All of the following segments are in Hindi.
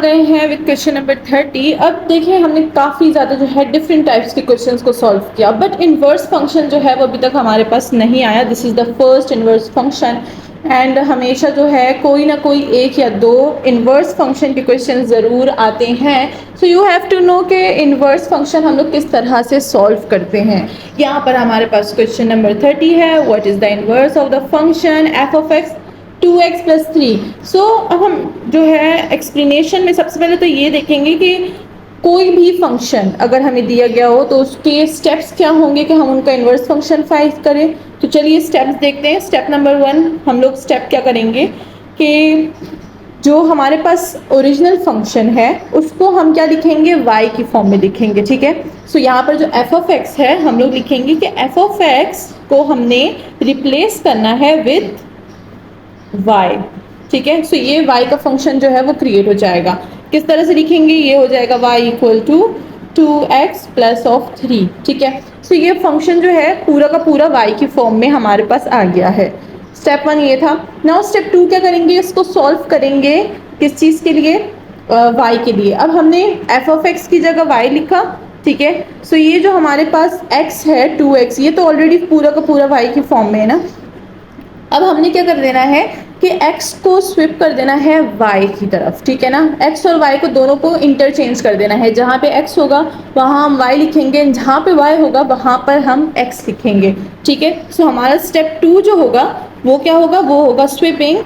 गए हैं विद क्वेश्चन नंबर 30। अब देखिए हमने काफ़ी ज़्यादा जो है डिफरेंट टाइप्स के क्वेश्चंस को सॉल्व किया, बट इनवर्स फंक्शन जो है वो अभी तक हमारे पास नहीं आया। This is the first inverse function and हमेशा जो है कोई ना कोई एक या दो इनवर्स फंक्शन के क्वेश्चन ज़रूर आते हैं। So you have to know कि इनवर्स फंक्शन हम लोग किस तरह से सॉल्व करते हैं। यहाँ पर हमारे पास क्वेश्चन नंबर 30 है, what is the inverse of the function F of x 2x + 3। सो अब हम जो है एक्सप्लेनेशन में सबसे पहले तो ये देखेंगे कि कोई भी फंक्शन अगर हमें दिया गया हो तो उसके स्टेप्स क्या होंगे कि हम उनका इन्वर्स फंक्शन फाइंड करें। तो चलिए स्टेप्स देखते हैं। स्टेप नंबर 1 हम लोग स्टेप क्या करेंगे कि जो हमारे पास ओरिजिनल फंक्शन है उसको हम क्या लिखेंगे, y की फॉर्म में लिखेंगे। ठीक है, सो यहाँ पर जो f ऑफ x है हम लोग लिखेंगे कि f ऑफ x को हमने रिप्लेस करना है विद y। ठीक है, सो ये y का फंक्शन जो है वो क्रिएट हो जाएगा। किस तरह से लिखेंगे, ये हो जाएगा y = 2x + 3। ठीक है, सो ये फंक्शन जो है पूरा का पूरा y की फॉर्म में हमारे पास आ गया है। स्टेप 1 ये था। नाउ स्टेप 2 क्या करेंगे, इसको सॉल्व करेंगे किस चीज़ के लिए, y के लिए। अब हमने f ऑफ x की जगह y लिखा। ठीक है, सो ये जो हमारे पास x है 2x, ये तो ऑलरेडी पूरा का पूरा y की फॉर्म में है ना। अब हमने क्या कर देना है कि x को स्विप कर देना है y की तरफ। ठीक है ना, x और y को दोनों को इंटरचेंज कर देना है। जहाँ पे x होगा वहाँ हम y लिखेंगे, जहाँ पे y होगा वहाँ पर हम x लिखेंगे। ठीक है, सो हमारा स्टेप 2 जो होगा वो क्या होगा, वो होगा स्विपिंग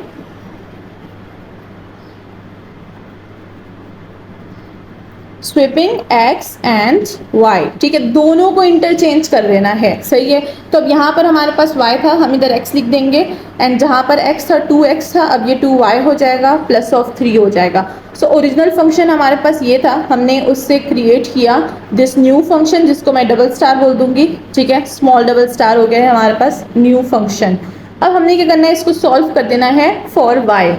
x एंड y। ठीक है, दोनों को इंटरचेंज कर देना है। सही है, तो अब यहाँ पर हमारे पास y था, हम इधर x लिख देंगे एंड जहाँ पर x था 2x था, अब ये 2y हो जाएगा +3 हो जाएगा। सो ओरिजिनल फंक्शन हमारे पास ये था, हमने उससे क्रिएट किया दिस न्यू फंक्शन जिसको मैं डबल स्टार बोल दूंगी। ठीक है, स्मॉल डबल स्टार हो गया है हमारे पास न्यू फंक्शन। अब हमने क्या करना है, इसको सॉल्व कर देना है for y,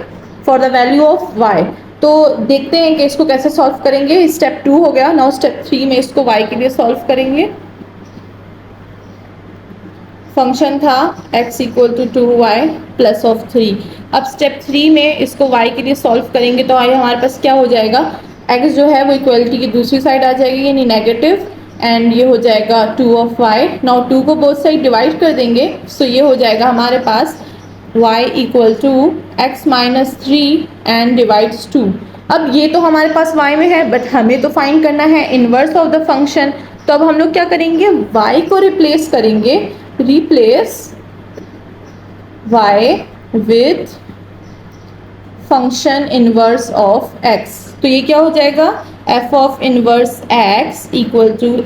for the value of y। तो देखते हैं कि इसको कैसे सॉल्व करेंगे। स्टेप 2 हो गया। नाउ स्टेप 3 में इसको y के लिए सॉल्व करेंगे। फंक्शन था x = 2y + 3। अब स्टेप 3 में इसको y के लिए सॉल्व करेंगे तो आई हमारे पास क्या हो जाएगा, x जो है वो इक्वलिटी की दूसरी साइड आ जाएगी यानी नेगेटिव, एंड ये हो जाएगा 2 ऑफ y। नाउ 2 को बोथ साइड डिवाइड कर देंगे, सो ये हो जाएगा हमारे पास y = x - 3 एंड डिवाइड्स 2। अब ये तो हमारे पास y में है, बट हमें तो फाइंड करना है इनवर्स ऑफ द फंक्शन। तो अब हम लोग क्या करेंगे, y को रिप्लेस करेंगे, replace y with function inverse of x। तो ये क्या हो जाएगा, f of inverse x =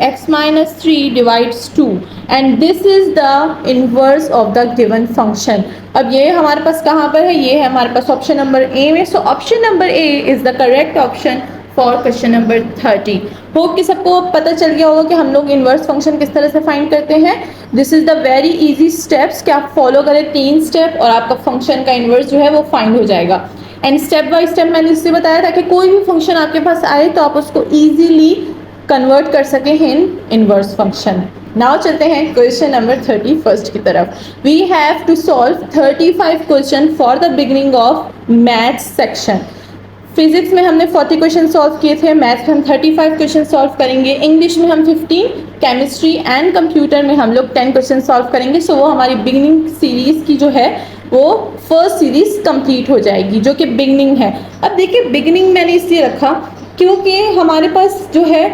x - 3 divides 2 and this is the inverse of the given function. अब ये हमारे पास कहाँ पर है, ये है हमारे पास ऑप्शन नंबर ए में। So option number A is the correct option for question number 30। Hope कि सबको पता चल गया होगा कि हम लोग इनवर्स फंक्शन किस तरह से फाइंड करते हैं। This is the very easy steps कि आप फॉलो करें 3 स्टेप और आपका फंक्शन का इनवर्स जो है वो फाइंड हो जाएगा। एंड स्टेप बाय स्टेप मैंने इससे बताया था कि कोई भी फंक्शन आपके पास आए तो आप उसको ईजीली कन्वर्ट कर सकें इन इनवर्स फंक्शन। नाउ चलते हैं क्वेश्चन नंबर 31 की तरफ। We have to solve 35 question for the beginning of maths section. Physics में हमने 40 क्वेश्चन सॉल्व किए थे, मैथ्स में हम 35 क्वेश्चन सॉल्व करेंगे, इंग्लिश में हम 15, केमिस्ट्री एंड कंप्यूटर में हम लोग 10 क्वेश्चन सॉल्व करेंगे। सो वो हमारी बिगिनिंग सीरीज की जो है वो फर्स्ट सीरीज कंप्लीट हो जाएगी जो कि बिगिनिंग है। अब देखिए बिगिनिंग मैंने इसलिए रखा क्योंकि हमारे पास जो है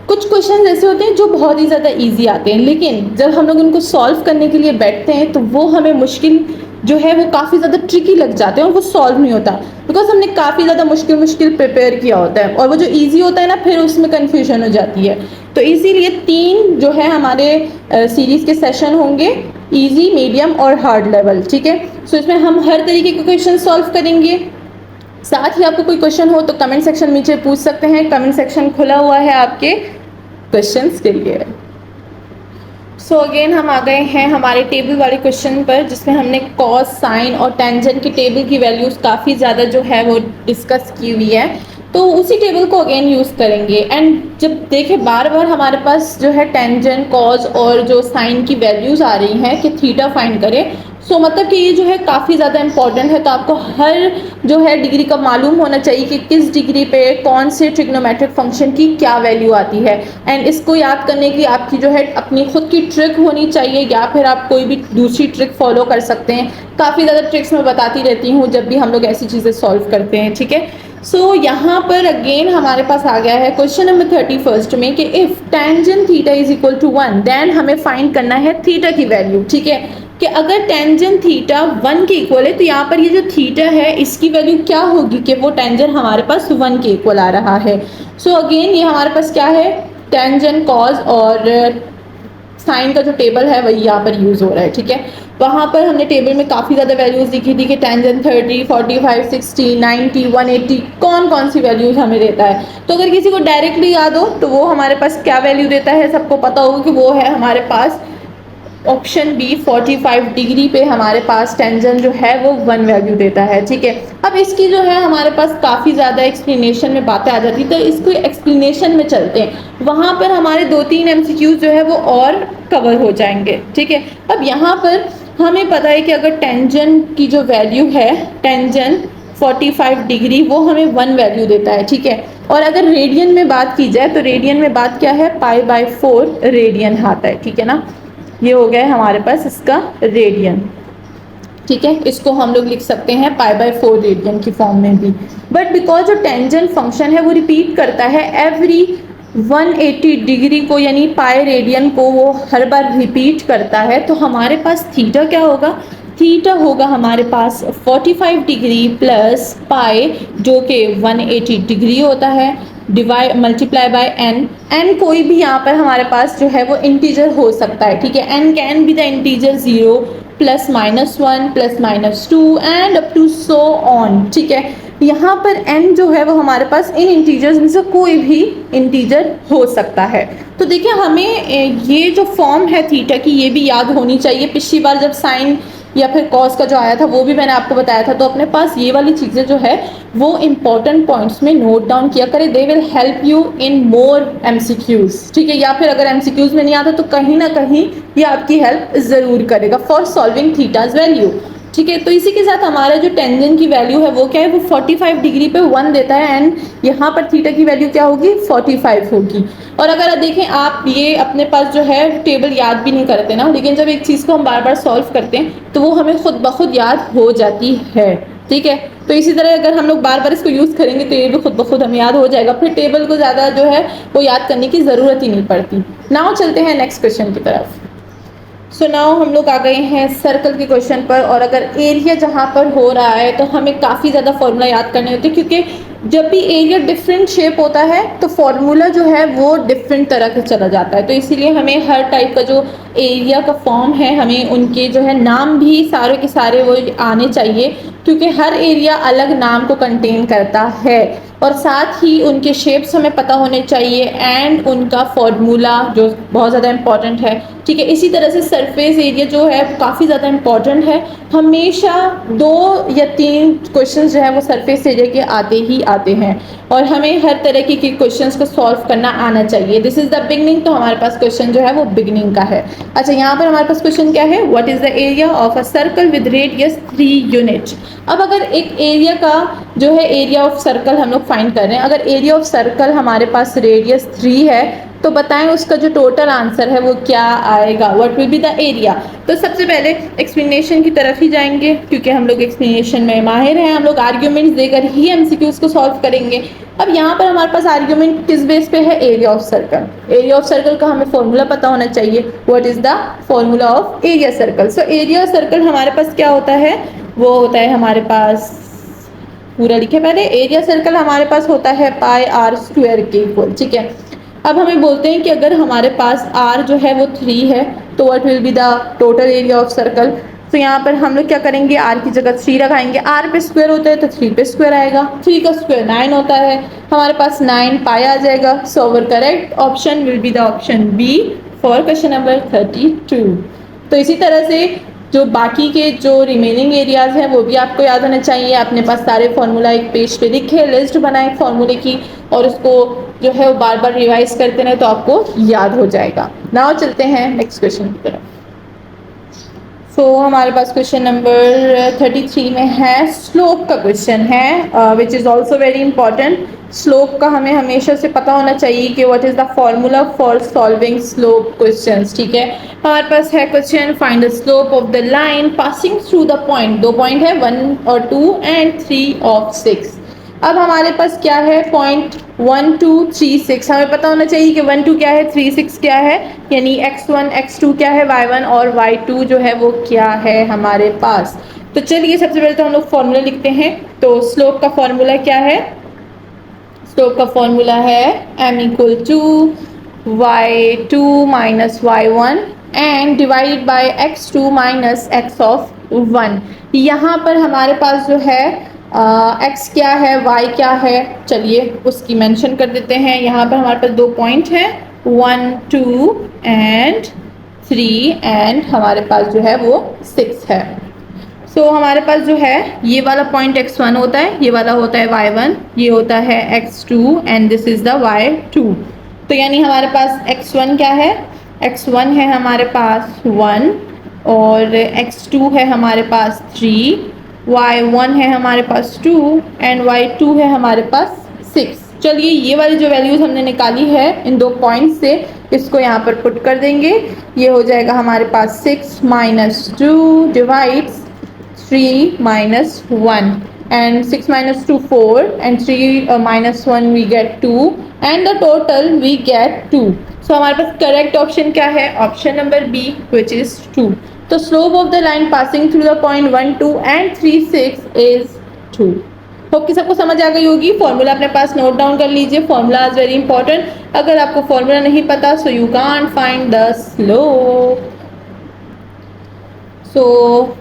कुछ क्वेश्चन ऐसे होते हैं जो बहुत ही ज़्यादा इजी आते हैं, लेकिन जब हम लोग उनको सॉल्व करने के लिए बैठते हैं तो वो हमें मुश्किल जो है वो काफ़ी ज़्यादा ट्रिकी लग जाते हैं और वो सॉल्व नहीं होता बिकॉज हमने काफ़ी ज़्यादा मुश्किल प्रिपेयर किया होता है और वो जो इजी होता है ना फिर उसमें कन्फ्यूजन हो जाती है। तो इसीलिए 3 जो है हमारे सीरीज़ के सेशन होंगे, इजी, मीडियम और हार्ड लेवल। ठीक है, सो इसमें हम हर तरीके के क्वेश्चन सॉल्व करेंगे। साथ ही आपको कोई क्वेश्चन हो तो कमेंट सेक्शन नीचे पूछ सकते हैं, कमेंट सेक्शन खुला हुआ है आपके क्वेश्चंस के लिए। सो अगेन हम आ गए हैं हमारे टेबल वाले क्वेश्चन पर जिसमें हमने कॉस, साइन और टेंजेंट की टेबल की वैल्यूज़ काफ़ी ज़्यादा जो है वो डिस्कस की हुई है, तो उसी टेबल को अगेन यूज़ करेंगे। एंड जब देखें बार बार हमारे पास जो है टेंजेंट, कॉस और जो साइन की वैल्यूज़ आ रही हैं कि थीटा फाइंड करें, सो मतलब कि ये जो है काफ़ी ज़्यादा इंपॉर्टेंट है, तो आपको हर जो है डिग्री का मालूम होना चाहिए कि किस डिग्री पे कौन से ट्रिग्नोमेट्रिक फंक्शन की क्या वैल्यू आती है। एंड इसको याद करने की आपकी जो है अपनी खुद की ट्रिक होनी चाहिए, या फिर आप कोई भी दूसरी ट्रिक फॉलो कर सकते हैं। काफ़ी ज़्यादा ट्रिक्स मैं बताती रहती हूँ जब भी हम लोग ऐसी चीज़ें सॉल्व करते हैं, ठीक है। सो यहाँ पर अगेन हमारे पास आ गया है क्वेश्चन नंबर 31 में कि if tangent theta is equal to 1 then हमें फाइंड करना है थीटा की वैल्यू, ठीक है। कि अगर टेंजेंट थीटा 1 के इक्वल है तो यहाँ पर ये जो थीटा है इसकी वैल्यू क्या होगी कि वो टेंजेंट हमारे पास 1 के इक्वल आ रहा है। सो अगेन ये हमारे पास क्या है, टेंजेंट कॉज और साइन का जो टेबल है वही यहाँ पर यूज़ हो रहा है, ठीक है। वहाँ पर हमने टेबल में काफ़ी ज़्यादा वैल्यूज़ लिखी थी कि टेंजेंट 30, 45, 60, 90, 180 कौन कौन सी वैल्यूज़ हमें देता है। तो अगर किसी को डायरेक्टली याद हो तो वो हमारे पास क्या वैल्यू देता है, सबको पता होगा कि वो है हमारे पास ऑप्शन बी 45 डिग्री पे हमारे पास टेंजेंट जो है वो 1 वैल्यू देता है, ठीक है। अब इसकी जो है हमारे पास काफ़ी ज़्यादा एक्सप्लेनेशन में बातें आ जाती, तो इसको एक्सप्लेनेशन में चलते हैं। वहाँ पर हमारे 2-3 MCQs जो है वो और कवर हो जाएंगे, ठीक है। अब यहाँ पर हमें पता है कि अगर टेंजेंट की जो वैल्यू है, टेंजेंट 45 डिग्री वो हमें 1 वैल्यू देता है, ठीक है। और अगर रेडियन में बात की जाए तो रेडियन में बात क्या है, π/4 रेडियन आता है, ठीक है ना। ये हो गया है हमारे पास इसका रेडियन, ठीक है। इसको हम लोग लिख सकते हैं π/4 रेडियन की फॉर्म में भी। बट बिकॉज जो टेंजेंट फंक्शन है वो रिपीट करता है एवरी 180 डिग्री को, यानी पाई रेडियन को वो हर बार रिपीट करता है, तो हमारे पास थीटा क्या होगा, थीटा होगा हमारे पास 45 डिग्री प्लस पाई जो कि 180 डिग्री होता है, divide multiply by N. N कोई भी यहाँ पर हमारे पास जो है वो इंटीजर हो सकता है, ठीक है। N can be the integer 0 plus -1 plus -2 and up to so on, ठीक है। यहाँ पर n जो है वो हमारे पास इन इंटीजर्स में से कोई भी इंटीजर हो सकता है। तो देखिए हमें ये जो फॉर्म है थीटा की ये भी याद होनी चाहिए। पिछली बार जब साइन या फिर कॉस का जो आया था वो भी मैंने आपको बताया था, तो अपने पास ये वाली चीज़ें जो है वो इंपॉर्टेंट पॉइंट्स में नोट डाउन किया करें। They will help you in more MCQs, ठीक है। या फिर अगर MCQs में नहीं आता तो कहीं ना कहीं ये आपकी हेल्प ज़रूर करेगा फॉर सॉल्विंग थीटाज वैल्यू, ठीक है। तो इसी के साथ हमारा जो टेंजेंट की वैल्यू है वो क्या है, वो 45 डिग्री पे 1 देता है एंड यहाँ पर थीटा की वैल्यू क्या होगी, 45 होगी। और अगर देखें आप ये अपने पास जो है टेबल याद भी नहीं करते ना, लेकिन जब एक चीज़ को हम बार बार सॉल्व करते हैं तो वो हमें खुद ब खुद याद हो जाती है, ठीक है। तो इसी तरह अगर हम लोग बार बार इसको यूज़ करेंगे तो ये भी खुद ब खुद हमें याद हो जाएगा, फिर टेबल को ज़्यादा जो है वो याद करने की ज़रूरत ही नहीं पड़ती। नाउ चलते हैं नेक्स्ट क्वेश्चन की तरफ। सो नाउ हम लोग आ गए हैं सर्कल के क्वेश्चन पर। और अगर एरिया जहाँ पर हो रहा है तो हमें काफ़ी ज़्यादा फॉर्मूला याद करने होते हैं, क्योंकि जब भी एरिया डिफरेंट शेप होता है तो फॉर्मूला जो है वो डिफरेंट तरह का चला जाता है। तो इसीलिए हमें हर टाइप का जो एरिया का फॉर्म है हमें उनके जो है नाम भी सारे के सारे वो आने चाहिए, क्योंकि हर एरिया अलग नाम को कंटेन करता है। और साथ ही उनके शेप्स हमें पता होने चाहिए एंड उनका फॉर्मूला जो बहुत ज़्यादा इंपॉर्टेंट है, ठीक है। इसी तरह से सरफेस एरिया जो है काफ़ी ज़्यादा इंपॉर्टेंट है। हमेशा 2 या 3 क्वेश्चन जो है वो सरफेस एरिया के आते ही आते हैं और हमें हर तरह के क्वेश्चंस को सॉल्व करना आना चाहिए। दिस इज़ द बिगनिंग, तो हमारे पास क्वेश्चन जो है वो बिगनिंग का है। अच्छा, यहाँ पर हमारे पास क्वेश्चन क्या है, what is the area of a circle with radius 3 unit. अब अगर एक एरिया का जो है एरिया ऑफ सर्कल हम लोग फाइंड कर रहे हैं, अगर एरिया ऑफ सर्कल हमारे पास रेडियस 3 है तो बताएं उसका जो टोटल आंसर है वो क्या आएगा, what will be the area. तो सबसे पहले एक्सप्लेनेशन की तरफ ही जाएंगे, क्योंकि हम लोग एक्सप्लेनेशन में माहिर हैं। हम लोग आर्ग्यूमेंट्स देकर ही MCQs को सॉल्व करेंगे। अब यहाँ पर हमारे पास आर्ग्यूमेंट किस बेस पे है, area of circle. Area of circle का हमें फॉर्मूला पता होना चाहिए, what is the formula of area circle. So area circle हमारे पास क्या होता है, वो होता है हमारे पास, पूरा लिखे पहले, एरिया सर्कल हमारे पास होता है πr² के इक्वल, ठीक है। अब हमें बोलते हैं कि अगर हमारे पास r जो है वो 3 है तो what will be the total area of circle. तो यहाँ पर हम लोग क्या करेंगे, r की जगह 3 लगाएंगे, r पे स्क्वायर होता है तो 3 पे स्क्वायर आएगा, 3 का स्क्वायर 9 होता है, हमारे पास 9 पाई आ जाएगा। So our correct option will be the option B for question number 32। तो इसी तरह से जो बाकी के जो रिमेनिंग एरियाज हैं वो भी आपको याद होने चाहिए। अपने पास सारे फार्मूला एक पेज पे लिखे, लिस्ट बनाए फार्मूले की और उसको जो है वो बार बार रिवाइज करते रहे तो आपको याद हो जाएगा। नाउ चलते हैं नेक्स्ट क्वेश्चन की तरफ। हमारे पास क्वेश्चन नंबर 33 में है, स्लोप का क्वेश्चन है, which is also very important. Slope का हमें हमेशा से पता होना चाहिए कि what is the formula for solving slope questions. ठीक है, हमारे पास है question, find the slope of the line passing through the point. 2 point है, 1 और 2 एंड 3 ऑफ 6। अब हमारे पास क्या है, पॉइंट 1 2 3 6। हमें पता होना चाहिए कि 1 2 क्या है, 3 6 क्या है, यानी x1 x2 क्या है, y1 और y2 जो है वो क्या है हमारे पास। तो चलिए सबसे पहले तो हम लोग फॉर्मूला लिखते हैं। तो स्लोप का फॉर्मूला क्या है, स्लोप का फॉर्मूला है m equal to y2 minus y1 and divide by x2 minus x of 1। यहाँ पर हमारे पास जो है x क्या है, y क्या है, चलिए उसकी मेंशन कर देते हैं। यहाँ पर हमारे पास 2 पॉइंट हैं, 1 2 एंड 3 एंड हमारे पास जो है वो 6 है। हमारे पास जो है ये वाला पॉइंट x1 होता है, ये वाला होता है y1, ये होता है x2 and this is the y2। तो यानी हमारे पास x1 क्या है, x1 है हमारे पास 1 और x2 है हमारे पास 3, y1 है हमारे पास 2 एंड y2 है हमारे पास 6। चलिए ये वाली जो वैल्यूज हमने निकाली है इन 2 पॉइंट से, इसको यहाँ पर पुट कर देंगे। ये हो जाएगा हमारे पास 6 minus 2 divides 3 minus 1 and 6 minus 2 4 and 3 minus 1 we get 2 and the total we get 2। So हमारे पास करेक्ट ऑप्शन क्या है, option number B which is 2। तो slope of the line passing through the point 1 2 and 3 6 is 2। Hope कि सबको समझ आ गई होगी। फॉर्मूला अपने पास नोट डाउन कर लीजिए, फॉर्मूला इज वेरी इंपॉर्टेंट। अगर आपको फॉर्मूला नहीं पता so you can't find the slope. So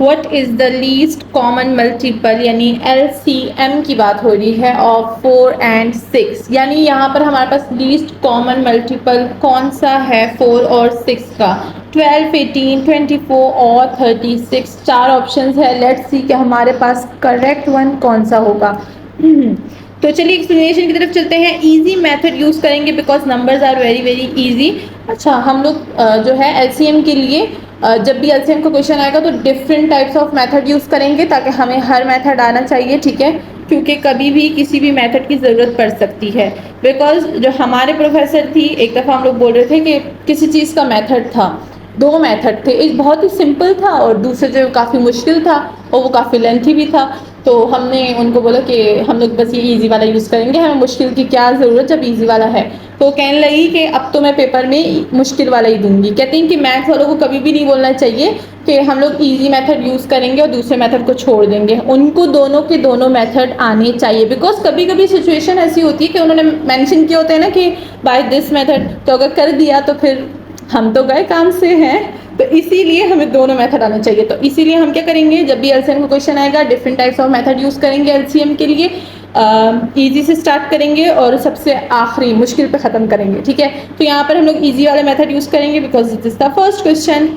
what is the least common multiple, यानी LCM की बात हो रही है, ऑफ 4 एंड 6। यानी यहाँ पर हमारे पास लीस्ट कॉमन मल्टीपल कौन सा है 4 और 6 का, 12 18 24 और 36। 4 ऑप्शंस है। लेट्स सी कि हमारे पास करेक्ट वन कौन सा होगा। तो चलिए एक्सप्लेनेशन की तरफ चलते हैं। इजी मेथड यूज़ करेंगे because numbers are very very easy. अच्छा, हम लोग जो है LCM के लिए जब भी LCM का क्वेश्चन आएगा तो different types of method use करेंगे ताकि हमें हर मेथड आना चाहिए। ठीक है, क्योंकि कभी भी किसी भी मेथड की ज़रूरत पड़ सकती है। बिकॉज जो हमारे प्रोफेसर थी, एक दफ़ा हम लोग बोल रहे थे कि किसी चीज़ का मेथड था, 2 मेथड थे, एक बहुत ही सिंपल था और दूसरे जो काफ़ी मुश्किल था और वो काफ़ी लेंथी भी था। तो हमने उनको बोला कि हम लोग बस ये इजी वाला यूज़ करेंगे, हमें मुश्किल की क्या ज़रूरत जब इजी वाला है। तो कहने लगी कि अब तो मैं पेपर में मुश्किल वाला ही दूंगी। कहती हैं कि मैथ्स वालों को कभी भी नहीं बोलना चाहिए कि हम लोग इजी मेथड यूज़ करेंगे और दूसरे मेथड को छोड़ देंगे। उनको दोनों के दोनों मेथड आने चाहिए। बिकॉज कभी कभी सिचुएशन ऐसी होती है कि उन्होंने मेंशन किए होते हैं ना कि बाय दिस मेथड, तो अगर कर दिया तो फिर हम तो गए काम से हैं। तो इसीलिए हमें दोनों मेथड आने चाहिए। तो इसीलिए हम क्या करेंगे, जब भी LCM का क्वेश्चन आएगा different types of method use करेंगे LCM के लिए। इजी से स्टार्ट करेंगे और सबसे आखिरी मुश्किल पे ख़त्म करेंगे। ठीक है, तो यहाँ पर हम लोग इजी वाला मेथड यूज़ करेंगे because it is the first question.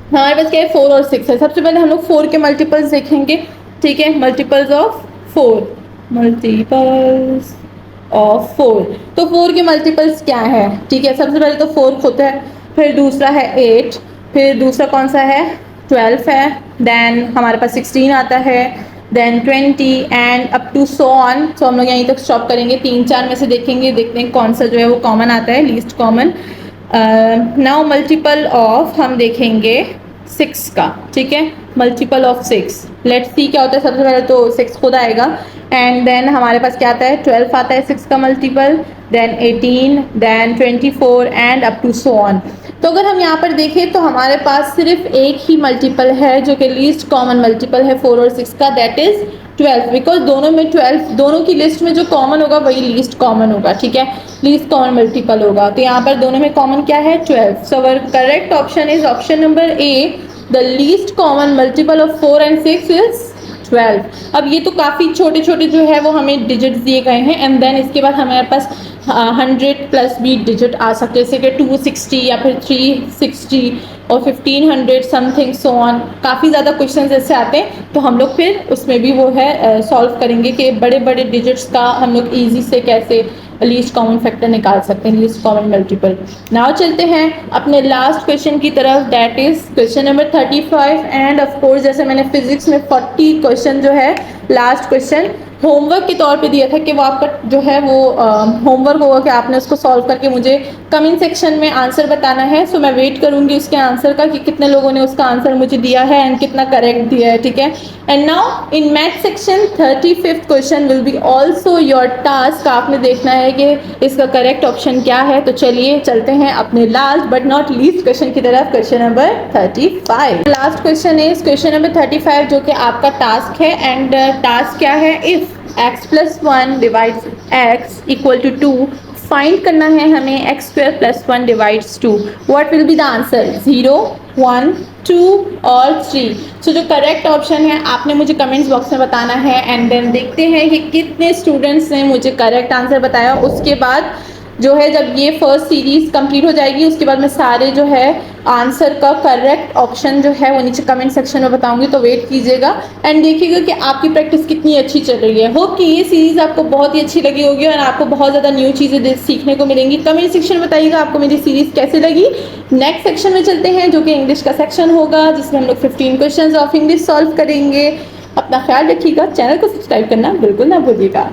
हमारे पास क्या है, 4 और 6 है। सबसे पहले हम लोग 4 के मल्टीपल्स देखेंगे। ठीक है, मल्टीपल्स ऑफ 4, मल्टीपल्स ऑफ 4। तो 4 के मल्टीपल्स क्या है, ठीक है, सबसे पहले तो 4 होता है, फिर दूसरा है 8, फिर दूसरा कौन सा है 12 है, देन हमारे पास 16 आता है, then 20 and up to so on. So हम लोग यहीं तक स्टॉप करेंगे। 3 4 में से देखेंगे, देखते हैं कौन सा जो है वो कॉमन आता है, least common. Now multiple of हम देखेंगे 6 का। ठीक है, मल्टीपल ऑफ 6, लेट्स सी क्या होता है। सबसे पहले तो 6 खुद आएगा एंड देन हमारे पास क्या आता है, 12 आता है 6 का multiple, then 18, then 24 and up to so on. तो अगर हम यहाँ पर देखें तो हमारे पास सिर्फ एक ही मल्टीपल है जो कि लीस्ट कॉमन मल्टीपल है 4 और 6 का, दैट इज 12। बिकॉज दोनों में 12, दोनों की लिस्ट में जो कॉमन होगा वही लीस्ट कॉमन होगा। ठीक है, लीस्ट कॉमन मल्टीपल होगा। तो यहाँ पर दोनों में कॉमन क्या है 12। So our correct option is option number A, the least common multiple of 4 and 6 is 12। अब ये तो काफ़ी छोटे छोटे जो है वो हमें डिजिट्स दिए गए हैं एंड देन इसके बाद हमारे पास 100 प्लस भी डिजिट आ सकते हैं, जैसे कि 260 या फिर 360 और 1500 समथिंग सो ऑन, काफ़ी ज़्यादा क्वेश्चन ऐसे आते हैं। तो हम लोग फिर उसमें भी वो है सॉल्व करेंगे कि बड़े बड़े डिजिट्स का हम लोग ईजी से कैसे लीस्ट कॉमन फैक्टर निकाल सकते हैं, लीस्ट कॉमन मल्टीपल। नाउ चलते हैं अपने लास्ट क्वेश्चन की तरफ, that is question number 35। End of course जैसे मैंने फिजिक्स में 40 क्वेश्चन जो है लास्ट क्वेश्चन होमवर्क के तौर पे दिया था कि वो आपका जो है वो होमवर्क होगा कि आपने उसको सॉल्व करके मुझे कमेंट सेक्शन में आंसर बताना है। सो मैं वेट करूंगी उसके आंसर का कि कितने लोगों ने उसका आंसर मुझे दिया है एंड कितना करेक्ट दिया है, ठीक है। And now in math section 35th question will be also your task. आपने देखना है कि इसका करेक्ट ऑप्शन क्या है। तो चलिए चलते हैं अपने last but not least question की तरफ, question number 35। Last question is question number 35 जो कि आपका टास्क है। एंड टास्क क्या है, if x plus 1 divides x equal to 2, find करना है हमें x square plus 1 divides 2, what will be the answer, 0, 1, 2 और 3। सो जो करेक्ट ऑप्शन है आपने मुझे कमेंट्स बॉक्स में बताना है। एंड देन देखते हैं कि कितने स्टूडेंट्स ने मुझे करेक्ट आंसर बताया। उसके बाद जो है जब ये फर्स्ट सीरीज कंप्लीट हो जाएगी उसके बाद मैं सारे जो है आंसर का करेक्ट ऑप्शन जो है वो नीचे कमेंट सेक्शन में बताऊंगी, तो वेट कीजिएगा एंड देखिएगा कि आपकी प्रैक्टिस कितनी अच्छी चल रही है। होप कि ये सीरीज आपको बहुत ही अच्छी लगी होगी और आपको बहुत ज़्यादा न्यू चीज़ें सीखने को मिलेंगी। कमेंट सेक्शन में बताइएगा आपको मेरी सीरीज कैसे लगी। नेक्स्ट सेक्शन में चलते हैं जो कि इंग्लिश का सेक्शन होगा जिसमें हम लोग 15 क्वेश्चन ऑफ इंग्लिश सॉल्व करेंगे। अपना ख्याल रखिएगा, चैनल को सब्सक्राइब करना बिल्कुल ना भूलिएगा।